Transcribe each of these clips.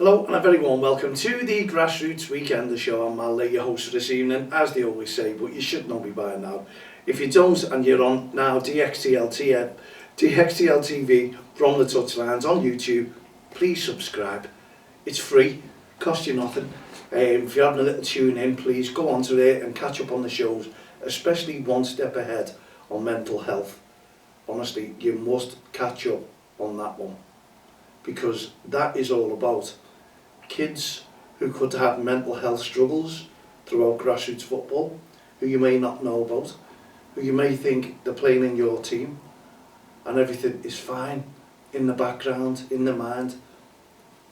Hello and a very warm welcome to the Grassroots Weekender Show. I'm Mal, your host for this evening, as they always say, but you should know me by now. If you don't and you're on now DXTL TV from the touchlines on YouTube, please subscribe. It's free, costs you nothing. If you're having a little tune in, please go onto it and catch up on the shows, especially One Step Ahead on mental health. Honestly, you must catch up on that one, because that is all about kids who could have mental health struggles throughout grassroots football, who you may not know about, who you may think they're playing in your team and everything is fine in the background, in the mind.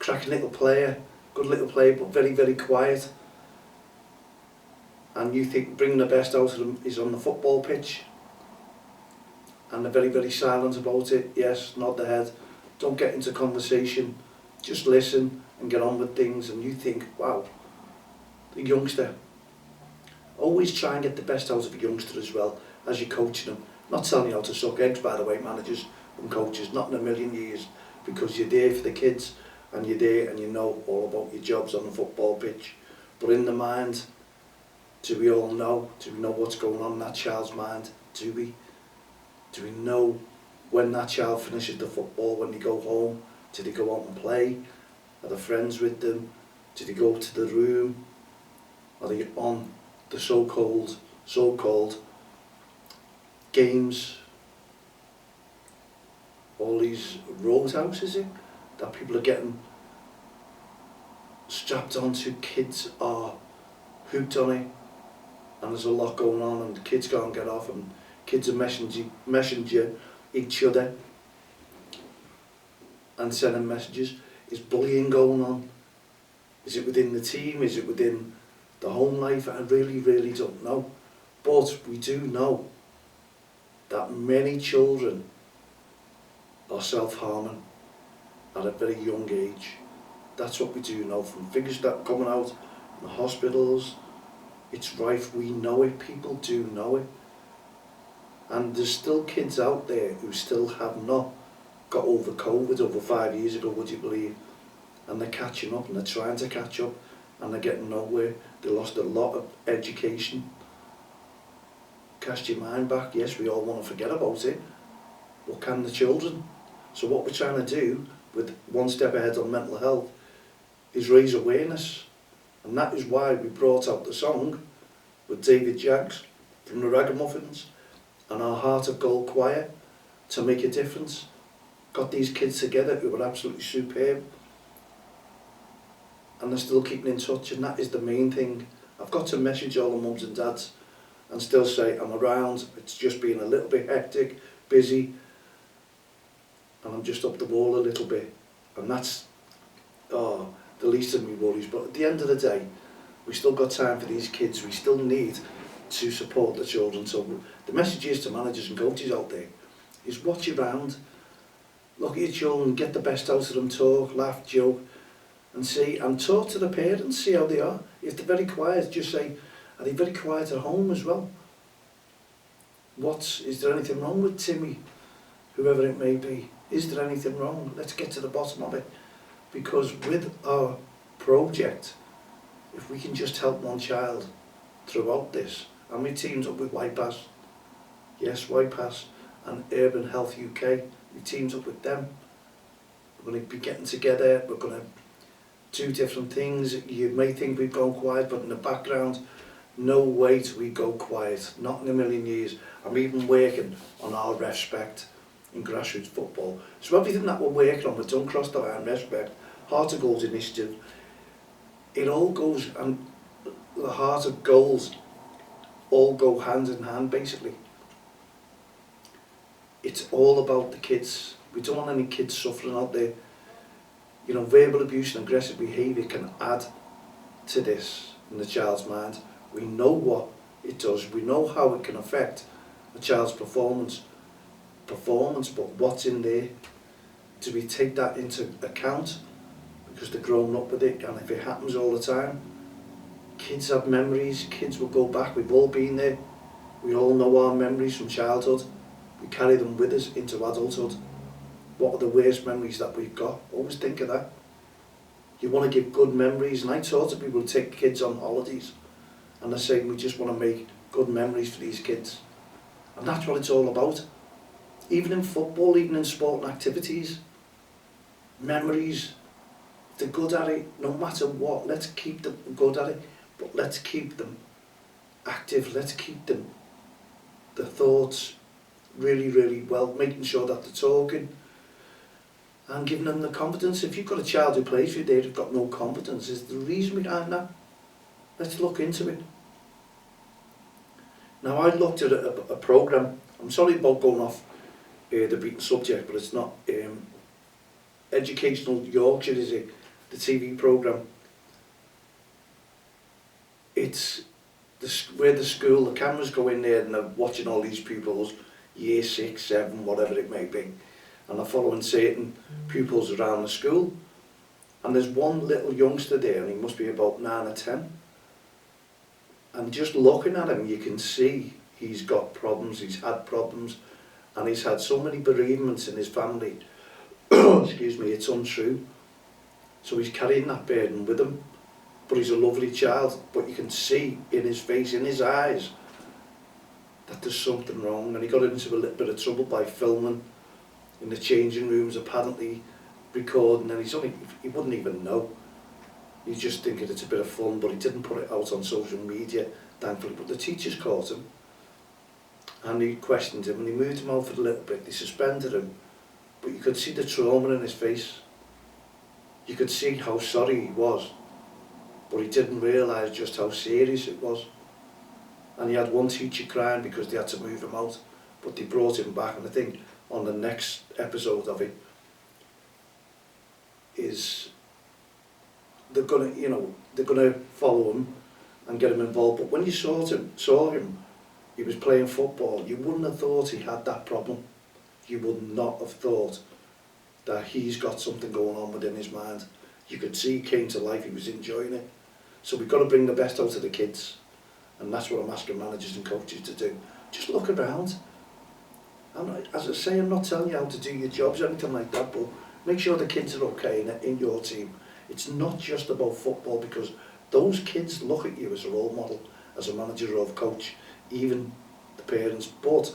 Cracking little player, good little player, but very, very quiet. And you think bringing the best out of them is on the football pitch, and they're very, very silent about it. Yes, nod the head, don't get into conversation, just listen and get on with things. And you think, wow, the youngster. Always try and get the best out of a youngster as well as you're coaching them. Not telling you how to suck eggs, by the way, managers and coaches, not in a million years, because you're there for the kids and you're there and you know all about your jobs on the football pitch. But in the mind, do we all know? Do we know what's going on in that child's mind? Do we? Do we know when that child finishes the football, when they go home? Do they go out and play? Are the friends with them? Do they go to the room? Are they on the so-called games? All these roadhouses, is it, that people are getting strapped onto? Kids are hooked on it, and there's a lot going on, and the kids can't get off, and kids are messaging each other and sending messages. Is bullying going on? Is it within the team? Is it within the home life? I really, really don't know. But we do know that many children are self-harming at a very young age. That's what we do know from figures that are coming out in the hospitals. It's rife, we know it, people do know it. And there's still kids out there who still have not got over COVID over 5 years ago, would you believe? And they're catching up, and they're trying to catch up, and they're getting nowhere. They lost a lot of education. Cast your mind back, yes, we all want to forget about it, but can the children? So what we're trying to do with One Step Ahead on mental health is raise awareness. And that is why we brought out the song with David Jaggs from the Ragamuffins and our Heart of Gold choir to make a difference. Got these kids together who were absolutely superb, and they're still keeping in touch, and that is the main thing. I've got to message all the mums and dads and still say I'm around. It's just been a little bit hectic, busy, and I'm just up the wall a little bit, and that's the least of my worries. But at the end of the day, we still got time for these kids. We still need to support the children. So the message is to managers and coaches out there is watch your round, look at your children, get the best out of them, talk, laugh, joke, and see, and talk to the parents, see how they are. If they're very quiet, just say, are they very quiet at home as well? Is there anything wrong with Timmy, whoever it may be? Is there anything wrong? Let's get to the bottom of it. Because with our project, if we can just help one child throughout this, and we teamed up with YPAS, yes, YPAS, and Urban Health UK, we teamed up with them. We're going to be getting together, we're going to do different things. You may think we've gone quiet, but in the background, no way do we go quiet, not in a million years. I'm even working on our REFspect in grassroots football. So everything that we're working on with Don't Cross the Line, REFspect, Heart of Goals initiative, it all goes, and the Heart of Goals all go hand in hand basically. It's all about the kids. We don't want any kids suffering out there. You know, verbal abuse and aggressive behaviour can add to this in the child's mind. We know what it does. We know how it can affect a child's performance, but what's in there? Do we take that into account? Because they're growing up with it, and if it happens all the time, kids have memories, kids will go back, we've all been there. We all know our memories from childhood. We carry them with us into adulthood. What are the worst memories that we've got? Always think of that. You want to give good memories, and I talk to people who take kids on holidays, and they're saying we just want to make good memories for these kids. And that's what it's all about. Even in football, even in sporting activities, memories, if they're good at it, no matter what, let's keep them good at it, but let's keep them active, let's keep them, the thoughts really, really well, making sure that they're talking and giving them the confidence. If you've got a child who plays for you there who's got no confidence, is the reason behind that? Let's look into it. Now, I looked at a programme, I'm sorry about going off the beaten subject, but it's not. Educational Yorkshire is the TV programme. It's where the school, the cameras go in there and they're watching all these pupils, year 6, 7, whatever it may be, and they're following certain pupils around the school. And there's one little youngster there, and he must be about 9 or 10. And just looking at him, you can see he's got problems, he's had problems, and he's had so many bereavements in his family. Excuse me, it's untrue. So he's carrying that burden with him. But he's a lovely child, but you can see in his face, in his eyes, that there's something wrong. And he got into a little bit of trouble by filming in the changing rooms, apparently recording, and he wouldn't even know. He's just thinking it's a bit of fun, but he didn't put it out on social media, thankfully. But the teachers caught him, and he questioned him, and he moved him out for a little bit. They suspended him, but you could see the trauma in his face. You could see how sorry he was, but he didn't realise just how serious it was. And he had one teacher crying because they had to move him out, but they brought him back. And I think on the next episode of it is they're gonna follow him and get him involved. But when you saw him, he was playing football. You wouldn't have thought he had that problem. You would not have thought that he's got something going on within his mind. You could see he came to life, he was enjoying it. So we've got to bring the best out of the kids, and that's what I'm asking managers and coaches to do. Just look around. As I say, I'm not telling you how to do your jobs or anything like that, but make sure the kids are okay in your team. It's not just about football, because those kids look at you as a role model, as a manager or a coach, even the parents. But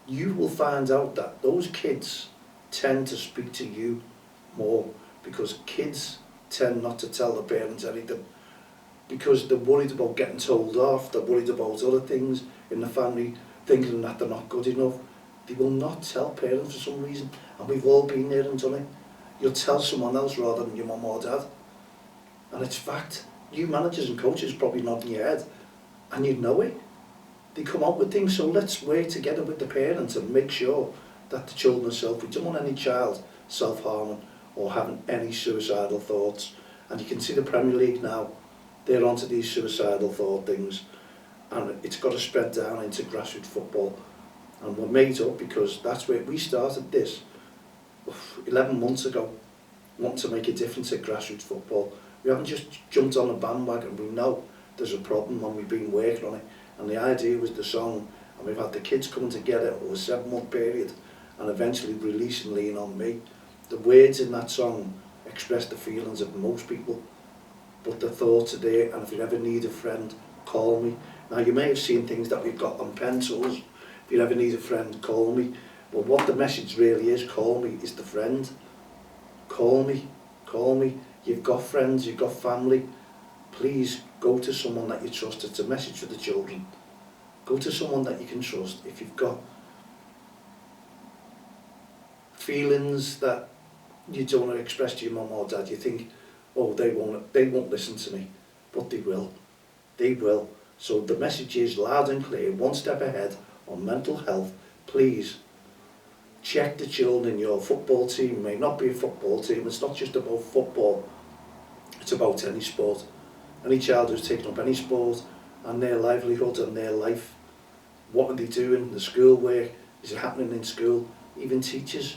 you will find out that those kids tend to speak to you more, because kids tend not to tell the parents anything, because they're worried about getting told off, they're worried about other things in the family, thinking that they're not good enough. They will not tell parents for some reason, and we've all been there and done it. You'll tell someone else rather than your mum or dad. And it's fact. You managers and coaches probably nodding your head, and you know it. They come up with things, so let's work together with the parents and make sure that the children are safe. We don't want any child self-harming or having any suicidal thoughts. And you can see the Premier League now, they're onto these suicidal thought things, and it's got to spread down into grassroots football. And we're made up, because that's where we started this 11 months ago, wanting to make a difference at grassroots football. We haven't just jumped on a bandwagon. We know there's a problem, and we've been working on it. And the idea was the song, and we've had the kids coming together over a 7-month period and eventually releasing Lean On Me. The words in that song express the feelings of most people, but the thoughts are there. And if you ever need a friend, call me. Now, you may have seen things that we've got on pencils. If you ever need a friend, call me. But what the message really is, call me, is the friend. Call me, call me. You've got friends, you've got family. Please go to someone that you trust. It's a message for the children. Go to someone that you can trust. If you've got feelings that you don't want to express to your mum or dad, you think, oh, they won't listen to me, but they will. They will. So the message is loud and clear, one step ahead on mental health. Please check the children in your football team. It may not be a football team. It's not just about football. It's about any sport. Any child who's taken up any sport and their livelihood and their life, what are they doing? The schoolwork, is it happening in school? Even teachers.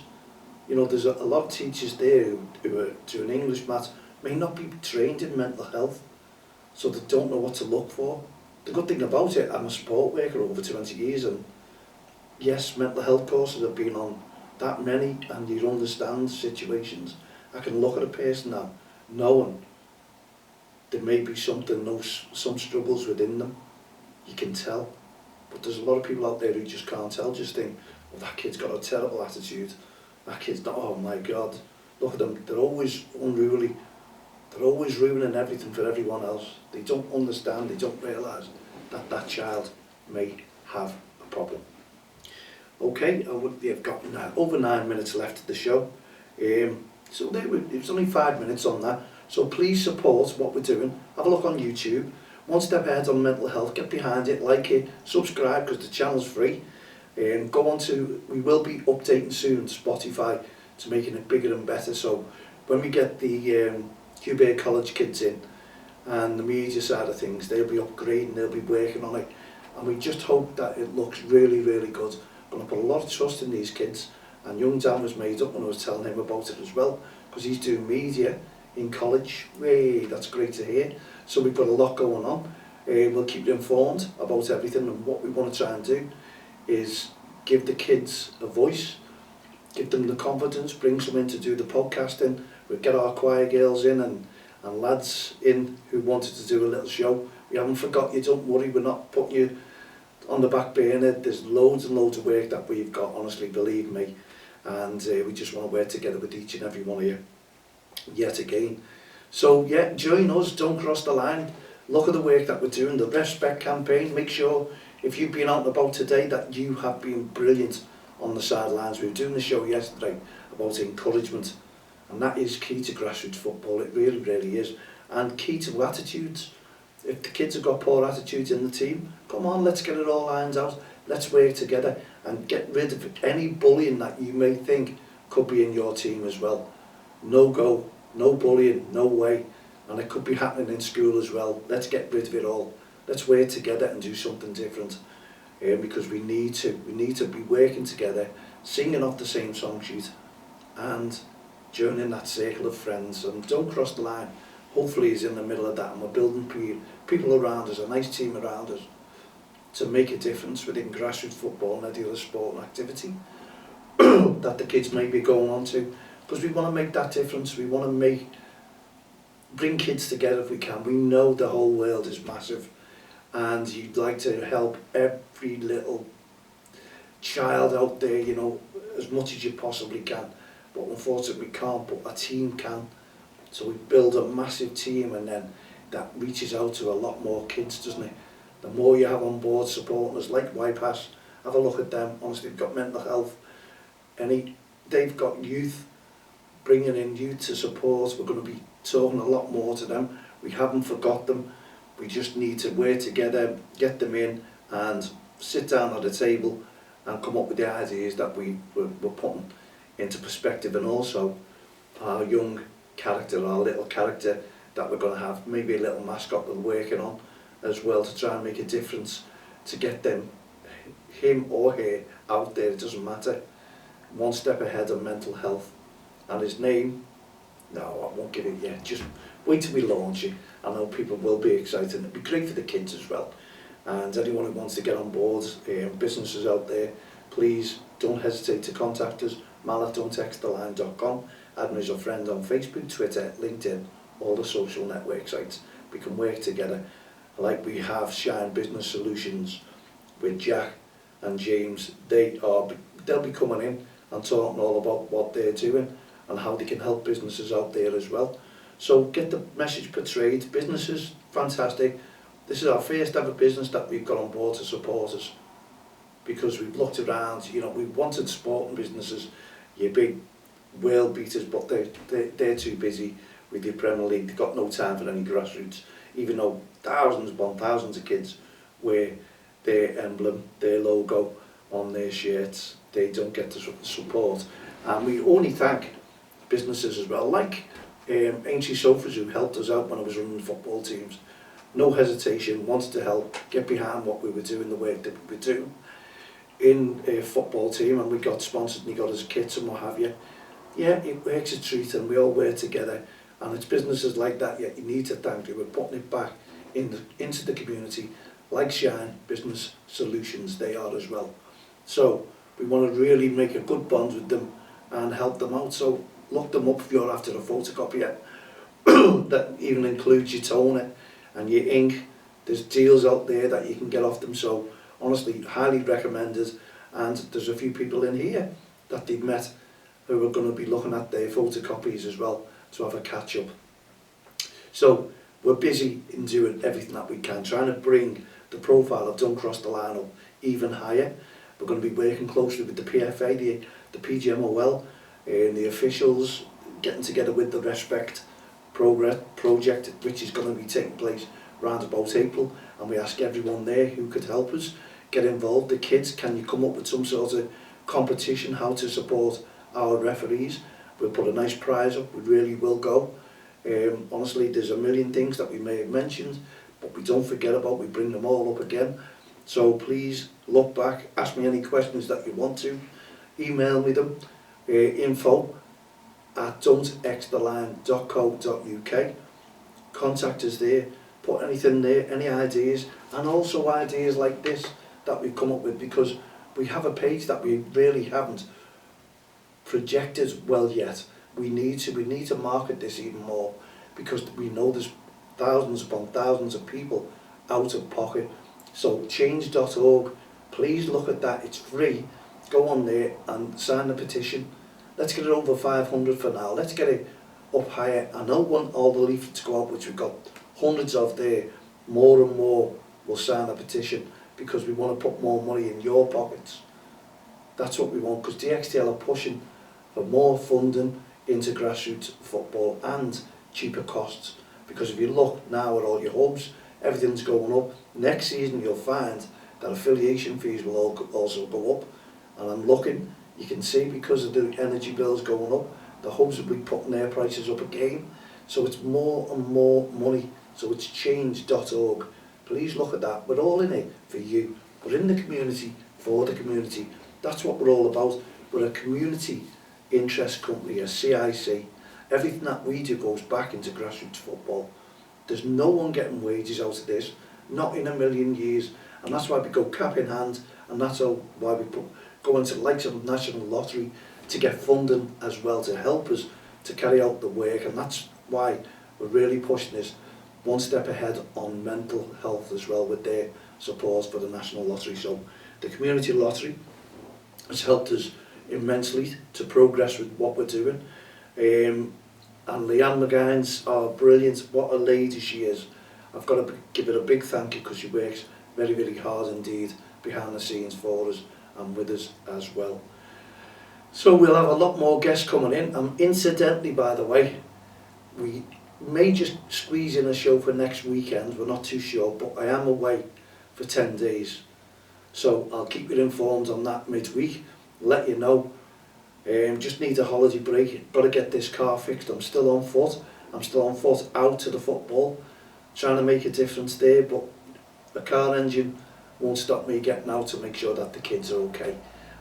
You know, there's a lot of teachers there who are doing English, maths, may not be trained in mental health, so they don't know what to look for. The good thing about it, I'm a support worker over 20 years, and yes, mental health courses have been on that many, and you understand situations. I can look at a person now knowing there may be some struggles within them. You can tell, but there's a lot of people out there who just can't tell, just think, well, that kid's got a terrible attitude, that kid's not, oh my God, look at them, they're always unruly, they're always ruining everything for everyone else. They don't understand, they don't realise that that child may have a problem. Okay, I've got over 9 minutes left of the show. So it was only 5 minutes on that. So please support what we're doing. Have a look on YouTube. One Step Ahead on mental health. Get behind it, like it, subscribe because the channel's free. Go on to, we will be updating soon Spotify to making it bigger and better. So when we get the QB College kids in and the media side of things, they'll be upgrading, they'll be working on it. And we just hope that it looks really, really good. I'm going to put a lot of trust in these kids. And young Dan was made up when I was telling him about it as well, because he's doing media in college. Hey, that's great to hear. So we've got a lot going on. We'll keep you informed about everything, and what we want to try and do is give the kids a voice, give them the confidence, bring some in to do the podcasting. We'll get our choir girls in and lads in who wanted to do a little show. We haven't forgot you, don't worry, we're not putting you on the back burner. There's loads and loads of work that we've got, honestly, believe me. And we just want to work together with each and every one of you yet again. So yeah, join us, don't cross the line. Look at the work that we're doing, the REFspect campaign. Make sure if you've been out and about today that you have been brilliant on the sidelines. We were doing the show yesterday about encouragement, and that is key to grassroots football. It really, really is. And key to attitudes. If the kids have got poor attitudes in the team, come on, let's get it all lined out. Let's work together and get rid of any bullying that you may think could be in your team as well. No go, no bullying, no way. And it could be happening in school as well. Let's get rid of it all. Let's work together and do something different. Because we need to be working together, singing off the same song sheet and joining that circle of friends. And don't cross the line. Hopefully he's in the middle of that, and we're building people around us, a nice team around us, to make a difference within grassroots football and any other sport and activity that the kids may be going on to, because we want to make that difference. We want to bring kids together if we can. We know the whole world is massive, and you'd like to help every little child out there, you know, as much as you possibly can, but unfortunately we can't, but a team can. So we build a massive team, and then that reaches out to a lot more kids, doesn't it? The more you have on board supporting us, like YPAS, have a look at them. Honestly, they've got mental health. They've got youth, bringing in youth to support. We're going to be talking a lot more to them. We haven't forgot them. We just need to work together, get them in, and sit down at a table and come up with the ideas that we're putting into perspective, and also our young character, our little character that we're going to have, maybe a little mascot we're working on as well, to try and make a difference, to get them, him or her, out there. It doesn't matter. One step ahead of mental health. And his name, no, I won't give it yet, just wait till we launch it. I know people will be excited. It'll be great for the kids as well, and anyone who wants to get on board, businesses out there, please don't hesitate to contact us. mal@don'ttexttheline.com. add me as a friend on Facebook, Twitter, LinkedIn, all the social network sites. We can work together. Like we have Shine Business Solutions with Jack and James. They'll be coming in and talking all about what they're doing and how they can help businesses out there as well. So get the message portrayed. Businesses, fantastic. This is our first ever business that we've got on board to support us, because we've looked around, you know, we wanted sporting businesses, your big world beaters, but they're too busy with the Premier League. They've got no time for any grassroots, even though thousands upon thousands of kids wear their emblem, their logo on their shirts. They don't get the support. And we only thank businesses as well, like Aintree Sofas, who helped us out when I was running football teams. No hesitation, wanted to help, get behind what we were doing, the work that we were doing in a football team, and we got sponsored and he got us kits and what have you. Yeah, it works a treat, and we all work together, and it's businesses like that you need to thank. We're putting it back into the community, like Shine Business Solutions, they are as well. So we want to really make a good bond with them and help them out. So look them up if you're after a photocopier. that even includes your toner and your ink. There's deals out there that you can get off them, so honestly, highly recommended. And there's a few people in here that they've met who are going to be looking at their photocopies as well to have a catch up. So we're busy in doing everything that we can, trying to bring the profile of Don't Cross the Line up even higher. We're going to be working closely with the PFA, the PGMOL, and the officials, getting together with the REFspect project, which is going to be taking place around about April, and we ask everyone there who could help us get involved. The kids, can you come up with some sort of competition how to support our referees? We'll put a nice prize up, we really will go. Honestly, there's a million things that we may have mentioned, but we don't forget about, we bring them all up again. So please look back, ask me any questions that you want to, email me them, info@don'txtheline.co.uk. Contact us there, put anything there, any ideas, and also ideas like this that we've come up with, because we have a page that we really haven't projected well yet. We need to market this even more, because we know there's thousands upon thousands of people out of pocket. So change.org, please look at that, it's free. Go on there and sign the petition. Let's get it over 500 for now, let's get it up higher. I don't want all the leaflets to go out, which we've got hundreds of there. More and more will sign the petition, because we want to put more money in your pockets. That's what we want, because DXTL are pushing for more funding into grassroots football and cheaper costs. Because if you look now at all your hubs, everything's going up. Next season you'll find that affiliation fees will also go up. And I'm looking, you can see, because of the energy bills going up, the hubs will be putting their prices up again. So it's more and more money. So it's change.org. Please look at that. We're all in it for you. We're in the community for the community. That's what we're all about. We're a community interest company, a CIC. Everything that we do goes back into grassroots football. There's no one getting wages out of this, not in a million years. And that's why we go cap in hand, and that's why we go into the likes of the National Lottery to get funding as well, to help us to carry out the work. And that's why we're really pushing this one step ahead on mental health as well, with their support for the National Lottery. So the Community Lottery has helped us immensely to progress with what we're doing. And Leanne McGuinness are brilliant. What a lady she is. I've got to give her a big thank you, because she works very, very hard indeed behind the scenes for us and with us as well. So we'll have a lot more guests coming in. And incidentally, by the way, we may just squeeze in a show for next weekend. We're not too sure, but I am away for 10 days. So I'll keep you informed on that midweek, let you know. Just need a holiday break, got to get this car fixed. I'm still on foot out to the football, trying to make a difference there, but the car engine won't stop me getting out to make sure that the kids are okay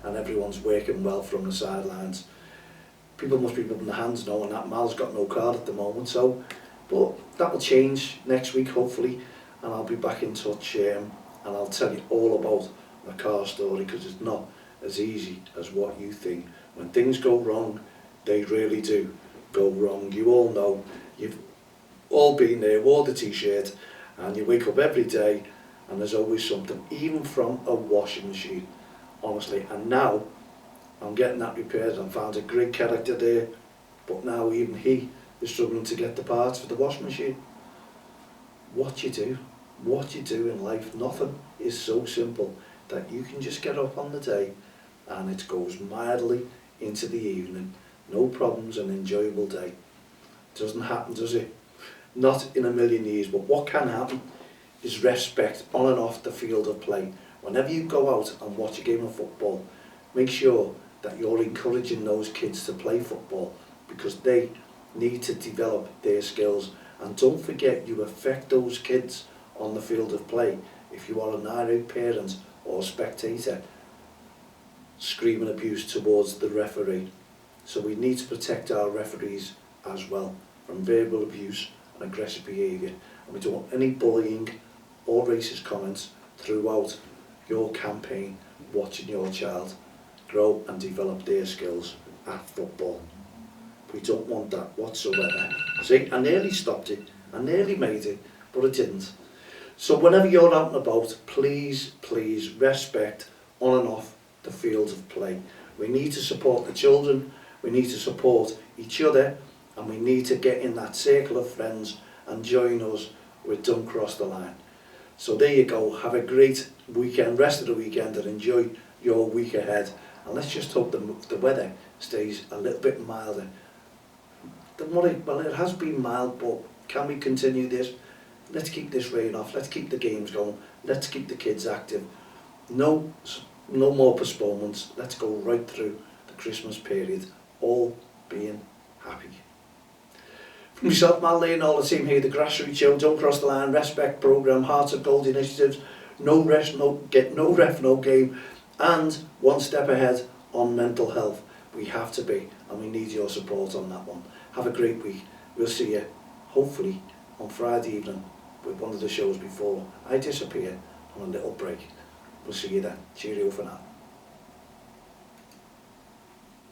and everyone's working well from the sidelines. People must be rubbing their hands knowing that Mal's got no car at the moment, so, but that will change next week hopefully, and I'll be back in touch, and I'll tell you all about my car story, because it's not as easy as what you think. When things go wrong, they really do go wrong. You all know, you've all been there, wore the t-shirt, and you wake up every day and there's always something, even from a washing machine, honestly. And now I'm getting that repaired. I found a great character there, but now even he is struggling to get the parts for the washing machine. What you do in life, nothing is so simple that you can just get up on the day and it goes mildly into the evening, no problems, an enjoyable day. Doesn't happen, does it? Not in a million years. But what can happen is REFspect on and off the field of play. Whenever you go out and watch a game of football, make sure that you're encouraging those kids to play football, because they need to develop their skills. And don't forget, you affect those kids on the field of play if you are an irate parent or spectator screaming abuse towards the referee. So we need to protect our referees as well from verbal abuse and aggressive behaviour, and we don't want any bullying or racist comments throughout your campaign watching your child grow and develop their skills at football. We don't want that whatsoever. See, I nearly stopped it, I nearly made it, but I didn't. So whenever you're out and about, please, please respect on and off the fields of play. We need to support the children, we need to support each other, and we need to get in that circle of friends and join us with Don't Cross the Line. So there you go, have a great weekend, rest of the weekend, and enjoy your week ahead. And let's just hope the weather stays a little bit milder. Well, it has been mild, but can we continue this? Let's keep this rain off, let's keep the games going, let's keep the kids active. No more postponements, let's go right through the Christmas period, all being happy. From myself, Mal Lane, all the team here, the Grassroots show, Don't Cross the Line, REFspect programme, Hearts of Gold initiatives, no ref, no game, and one step ahead on mental health. We have to be, and we need your support on that one. Have a great week. We'll see you, hopefully, on Friday evening with one of the shows before I disappear on a little break. We'll see you then. Cheerio for now.